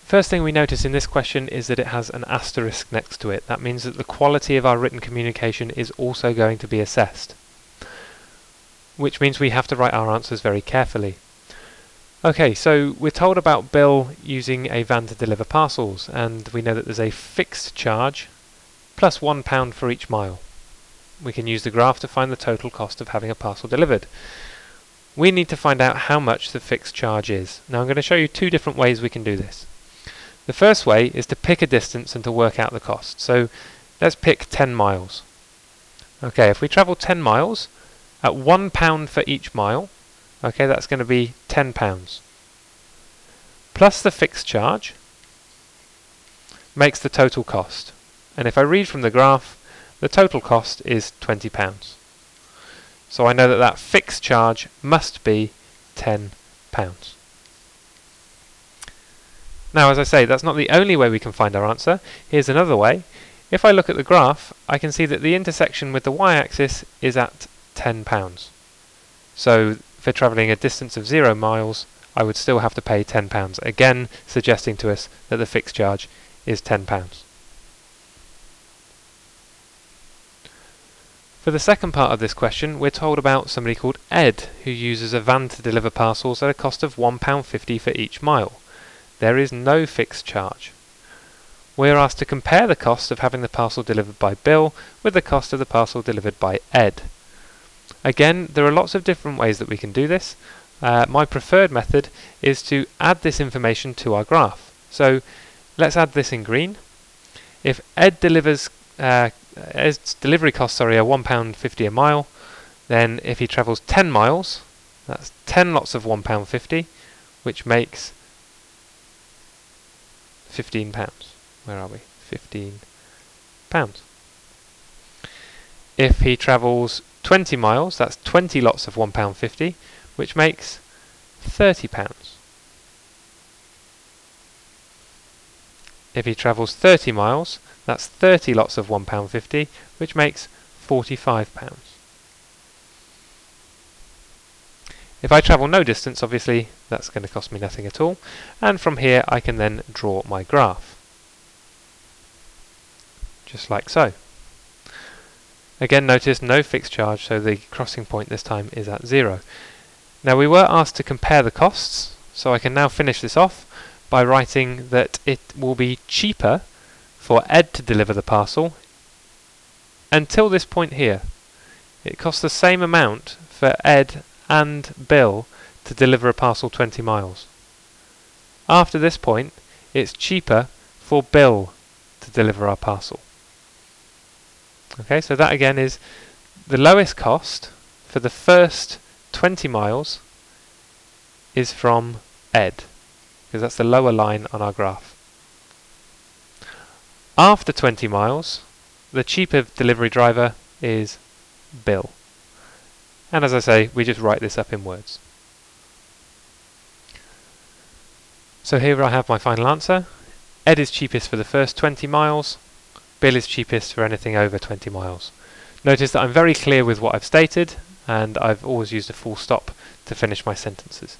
First thing we notice in this question is that it has an asterisk next to it. That means that the quality of our written communication is also going to be assessed, which means we have to write our answers very carefully. Okay, so we're told about Bill using a van to deliver parcels, and we know that there's a fixed charge plus £1 for each mile. We can use the graph to find the total cost of having a parcel delivered. We need to find out how much the fixed charge is. Now I'm going to show you two different ways we can do this. The first way is to pick a distance and to work out the cost. So let's pick 10 miles. Okay, if we travel 10 miles at £1 for each mile, okay, that's going to be £10. Plus the fixed charge makes the total cost. And if I read from the graph, the total cost is £20. So I know that that fixed charge must be £10. Now, as I say, that's not the only way we can find our answer. Here's another way. If I look at the graph, I can see that the intersection with the y-axis is at £10. So for travelling a distance of 0 miles, I would still have to pay £10, again suggesting to us that the fixed charge is £10. For the second part of this question, we're told about somebody called Ed, who uses a van to deliver parcels at a cost of £1.50 for each mile. There is no fixed charge. We are asked to compare the cost of having the parcel delivered by Bill with the cost of the parcel delivered by Ed. Again, there are lots of different ways that we can do this. My preferred method is to add this information to our graph. So let's add this in green. If Ed's delivery costs are £1.50 a mile, then if he travels 10 miles, that's 10 lots of £1.50, which makes £15. Where are we? £15. If he travels 20 miles, that's 20 lots of £1.50, which makes £30. If he travels 30 miles, that's 30 lots of £1.50, which makes £45. If I travel no distance, obviously that's going to cost me nothing at all, and from here I can then draw my graph. Just like so. Again, notice no fixed charge, so the crossing point this time is at 0. Now we were asked to compare the costs, so I can now finish this off by writing that it will be cheaper for Ed to deliver the parcel until this point here. It costs the same amount for Ed and Bill to deliver a parcel 20 miles. After this point, it's cheaper for Bill to deliver our parcel. Okay, so that again is the lowest cost for the first 20 miles is from Ed, because that's the lower line on our graph. After 20 miles, the cheaper delivery driver is Bill. And as I say, we just write this up in words. So here I have my final answer. Ed is cheapest for the first 20 miles. Bill is cheapest for anything over 20 miles. Notice that I'm very clear with what I've stated, and I've always used a full stop to finish my sentences.